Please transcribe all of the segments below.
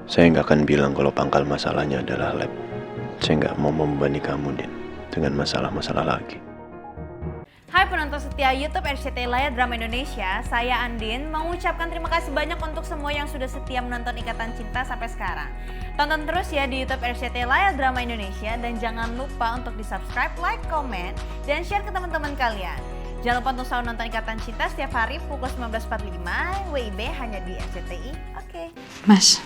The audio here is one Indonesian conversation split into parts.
Saya nggak akan bilang kalau pangkal masalahnya adalah lab. Saya nggak mau membebani kamu, Din, dengan masalah-masalah lagi. Hai penonton setia YouTube RCTI Layar Drama Indonesia, saya Andin mengucapkan terima kasih banyak untuk semua yang sudah setia menonton Ikatan Cinta sampai sekarang. Tonton terus ya di YouTube RCTI Layar Drama Indonesia dan jangan lupa untuk di-subscribe, like, komen, dan share ke teman-teman kalian. Jangan lupa untuk selalu nonton Ikatan Cinta setiap hari pukul 19.45 WIB hanya di RCTI. Oke. Mas,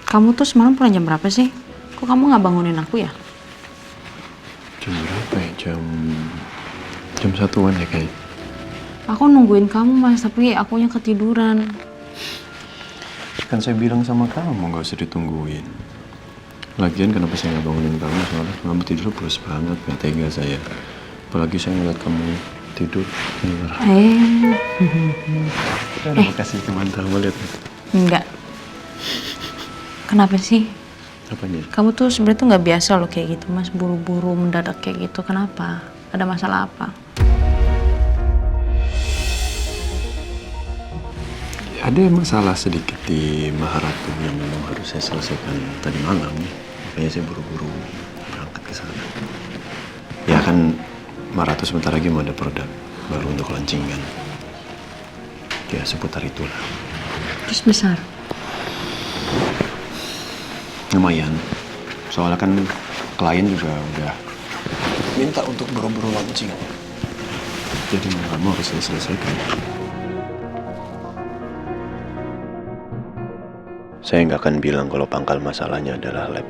kamu tuh semalam pulang jam berapa sih? Kok kamu nggak bangunin aku ya? Jam berapa ya? Jam 1-an ya kayaknya. Aku nungguin kamu mas, tapi akunya ketiduran. Kan saya bilang sama kamu nggak usah ditungguin. Lagian kenapa saya nggak bangunin kamu? Soalnya kamu tidur pulas banget, nggak tega saya. Apalagi saya ngeliat kamu tidur. Ada kasih teman kamu lihat. Enggak. Kenapa sih? Apanya? Kamu tuh sebenarnya tuh nggak biasa loh kayak gitu mas, buru-buru mendadak kayak gitu. Kenapa? Ada masalah apa? Ada masalah sedikit di Maharatu yang memang harus saya selesaikan tadi malam. Makanya saya buru-buru berangkat ke sana. Ya kan Maharatu sebentar lagi mau ada produk baru untuk launching kan. Ya seputar itulah. Terus besar? Lumayan. Soalnya kan klien juga udah minta untuk buru-buru launching. Jadi mau nggak mau harus saya selesaikan. Saya nggak akan bilang kalau pangkal masalahnya adalah lab.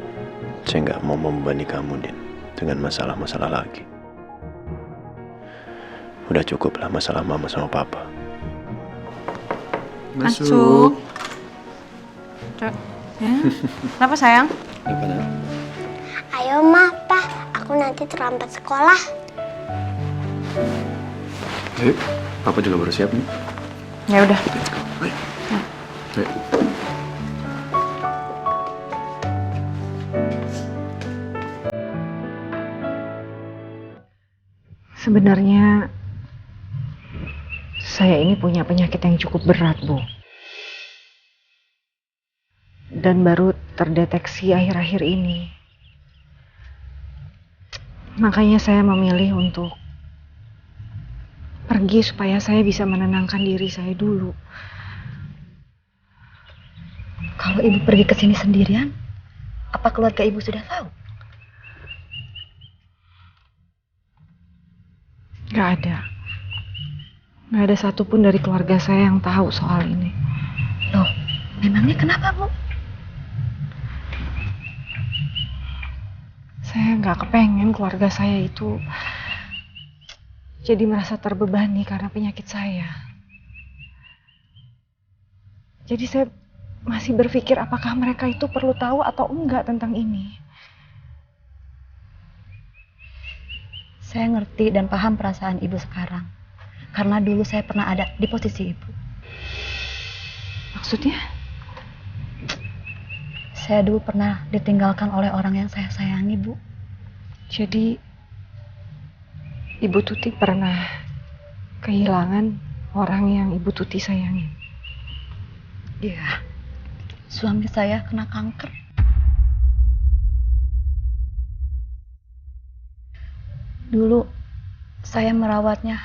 Saya nggak mau membebani kamu, Din, dengan masalah-masalah lagi. Udah cukup lah masalah mama sama papa. Masuk. Ya. Kenapa sayang? Kenapa, Nak? Ayo Ma, Pa, aku nanti terlambat sekolah. Ayo, papa juga baru siap nih. Ya udah. Ayo. Ayo. Sebenarnya saya ini punya penyakit yang cukup berat, Bu. Dan baru terdeteksi akhir-akhir ini. Makanya saya memilih untuk pergi supaya saya bisa menenangkan diri saya dulu. Kalau ibu pergi ke sini sendirian, apa keluarga ibu sudah tahu? Gak ada. Gak ada satupun dari keluarga saya yang tahu soal ini. Loh, memangnya kenapa, Bu? Saya gak kepengen keluarga saya itu jadi merasa terbebani karena penyakit saya. Jadi saya masih berpikir apakah mereka itu perlu tahu atau enggak tentang ini. Saya ngerti dan paham perasaan ibu sekarang. Karena dulu saya pernah ada di posisi ibu. Maksudnya? Saya dulu pernah ditinggalkan oleh orang yang saya sayangi, Bu. Jadi Ibu Tuti pernah kehilangan orang yang Ibu Tuti sayangi. Iya. Suami saya kena kanker. Dulu saya merawatnya.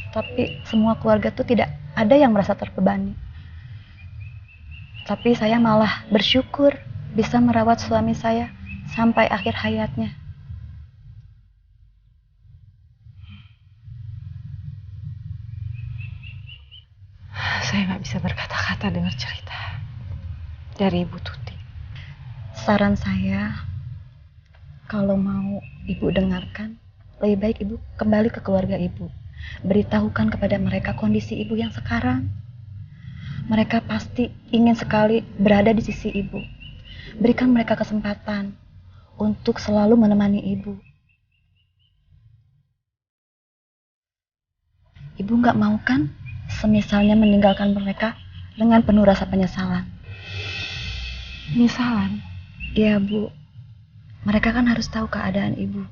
Tapi semua keluarga tuh tidak ada yang merasa terbebani. Tapi saya malah bersyukur bisa merawat suami saya sampai akhir hayatnya. Saya nggak bisa berkata-kata dengar cerita dari Ibu Tuti. Saran saya, kalau mau ibu dengarkan, lebih baik ibu kembali ke keluarga ibu. Beritahukan kepada mereka kondisi ibu yang sekarang. Mereka pasti ingin sekali berada di sisi ibu. Berikan mereka kesempatan untuk selalu menemani ibu. Ibu nggak mau kan, semisalnya meninggalkan mereka dengan penuh rasa penyesalan. Penyesalan? Iya, Bu. Mereka kan harus tahu keadaan ibu.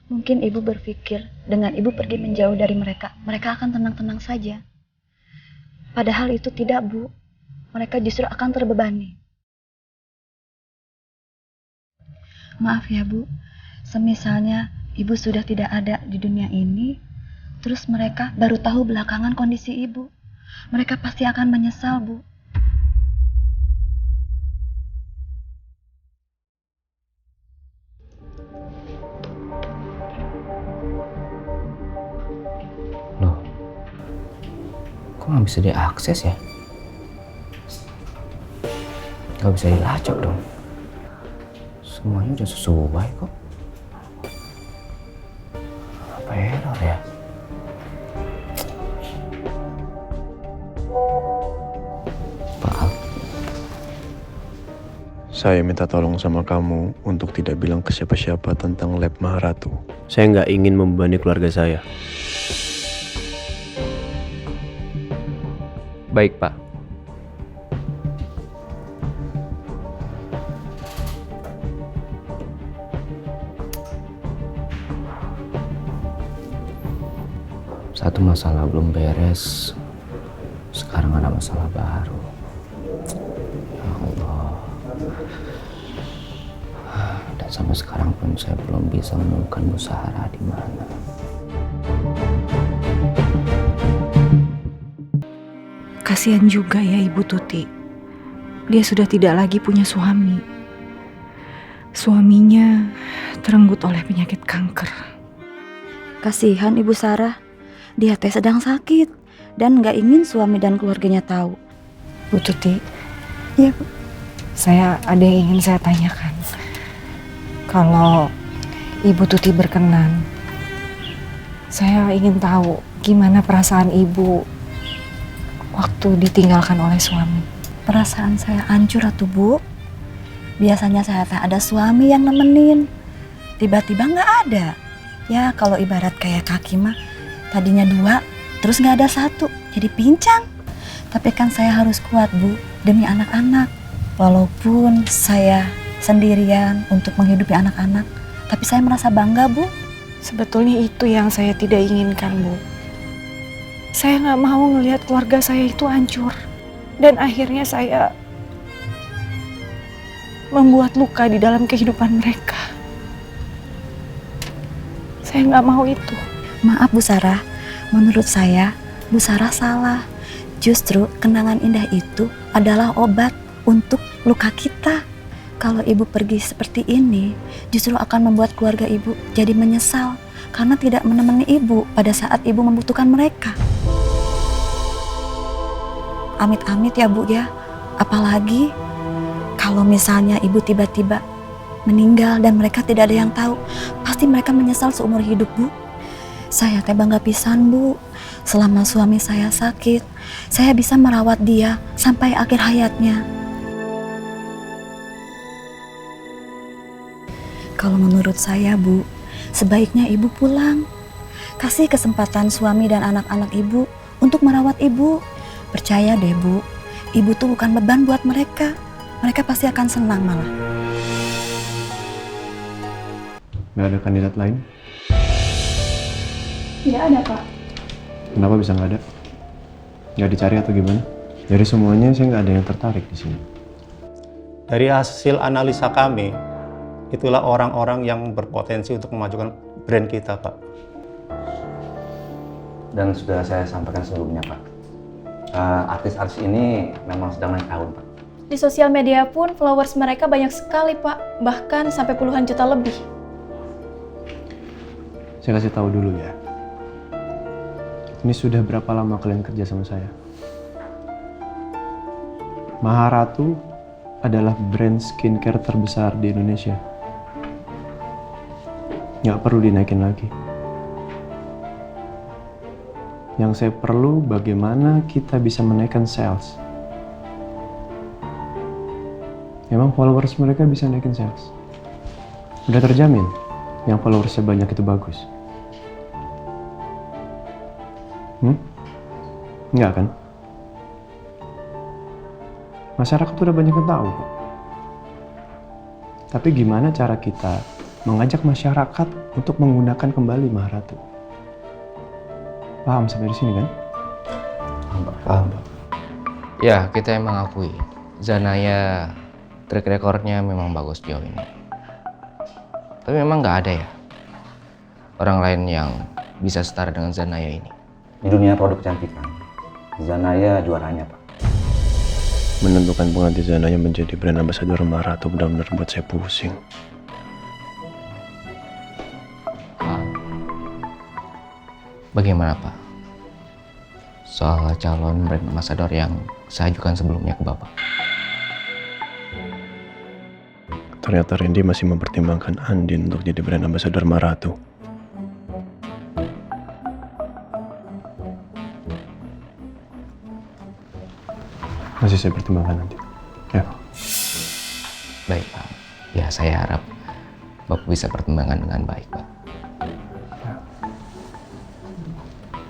Mungkin ibu berpikir dengan ibu pergi menjauh dari mereka, mereka akan tenang-tenang saja. Padahal itu tidak, Bu. mereka justru akan terbebani. Maaf ya Bu, semisalnya Ibu sudah tidak ada di dunia ini, terus mereka baru tahu belakangan kondisi Ibu. Mereka pasti akan menyesal, Bu. Loh, kok nggak bisa diakses ya? Nggak bisa dilacak dong. Semuanya udah sesuai kok. Apa error ya? Pak, Saya minta tolong sama kamu untuk tidak bilang ke siapa-siapa tentang lab Maharatu. Saya nggak ingin membebani keluarga saya. baik Pak. Satu masalah belum beres, sekarang ada masalah baru. Ya Allah. Dan sampai sekarang pun saya belum bisa menemukan Bu Sahara di mana. Kasihan juga ya Ibu Tuti. Dia sudah tidak lagi punya suami. Suaminya terenggut oleh penyakit kanker. Kasihan Ibu Sarah, dia teh sedang sakit dan gak ingin suami dan keluarganya tahu. Bu Tuti, iya Bu. Saya ada yang ingin saya tanyakan. Kalau Ibu Tuti berkenan, saya ingin tahu gimana perasaan Ibu waktu ditinggalkan oleh suami. Perasaan saya hancur atuh Bu. Biasanya saya teh ada suami yang nemenin, tiba-tiba gak ada. Ya kalau ibarat kayak kaki mah, tadinya 2, terus gak ada 1, jadi pincang. Tapi kan saya harus kuat Bu, demi anak-anak. Walaupun saya sendirian untuk menghidupi anak-anak, tapi saya merasa bangga Bu. Sebetulnya itu yang saya tidak inginkan Bu. Saya gak mau ngelihat keluarga saya itu hancur. Dan akhirnya saya membuat luka di dalam kehidupan mereka. Saya gak mau itu. Maaf Bu Sarah, menurut saya Bu Sarah salah. Justru kenangan indah itu adalah obat untuk luka kita. Kalau Ibu pergi seperti ini, justru akan membuat keluarga Ibu jadi menyesal karena tidak menemani Ibu pada saat Ibu membutuhkan mereka. Amit-amit ya Bu ya, apalagi kalau misalnya Ibu tiba-tiba meninggal dan mereka tidak ada yang tahu, pasti mereka menyesal seumur hidup Bu. Saya teh bangga pisan Bu, selama suami saya sakit, saya bisa merawat dia sampai akhir hayatnya. Kalau menurut saya Bu, sebaiknya Ibu pulang. Kasih kesempatan suami dan anak-anak Ibu untuk merawat Ibu. Percaya deh Bu, Ibu tuh bukan beban buat mereka. Mereka pasti akan senang malah. Nggak ada kandidat lain? Tidak ada Pak. Kenapa bisa nggak ada? Nggak dicari atau gimana? Dari semuanya saya nggak ada yang tertarik di sini. Dari hasil analisa kami, itulah orang-orang yang berpotensi untuk memajukan brand kita, Pak. Dan sudah saya sampaikan sebelumnya Pak, artis-artis ini memang sedang naik daun Pak. Di sosial media pun followers mereka banyak sekali Pak, bahkan sampai puluhan juta lebih. Saya kasih tahu dulu ya. Ini sudah berapa lama kalian kerja sama saya? Maharatu adalah brand skincare terbesar di Indonesia. Nggak perlu dinaikin lagi. Yang saya perlu bagaimana kita bisa menaikkan sales. Emang followers mereka bisa naikin sales? Udah terjamin yang followersnya banyak itu bagus? Enggak kan? Masyarakat udah banyak yang tahu kok. Tapi gimana cara kita mengajak masyarakat untuk menggunakan kembali Maharatu? Paham sampai di sini kan? Paham Pak. Ya, kita emang akui Zanaya track recordnya memang bagus jauh ini. Tapi memang nggak ada ya orang lain yang bisa setara dengan Zanaya ini. Di dunia produk kecantikan, Zanaya juaranya, Pak. Menentukan pengganti Zanaya menjadi brand ambassador Maharatu benar-benar buat saya pusing. Pak, bagaimana Pak soal calon brand ambassador yang saya ajukan sebelumnya ke Bapak? Ternyata Randy masih mempertimbangkan Andin untuk jadi brand ambassador Maharatu. Masih saya pertimbangkan nanti. Ya. Baik Pak, ya saya harap Bapak bisa pertimbangkan dengan baik Pak. Ya.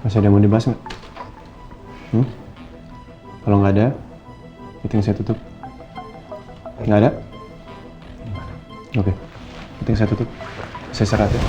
Masih ada yang mau dibahas nggak? Kalau nggak ada, meeting saya tutup. Nggak ada? Oke, meeting saya tutup. Saya istirahat ya.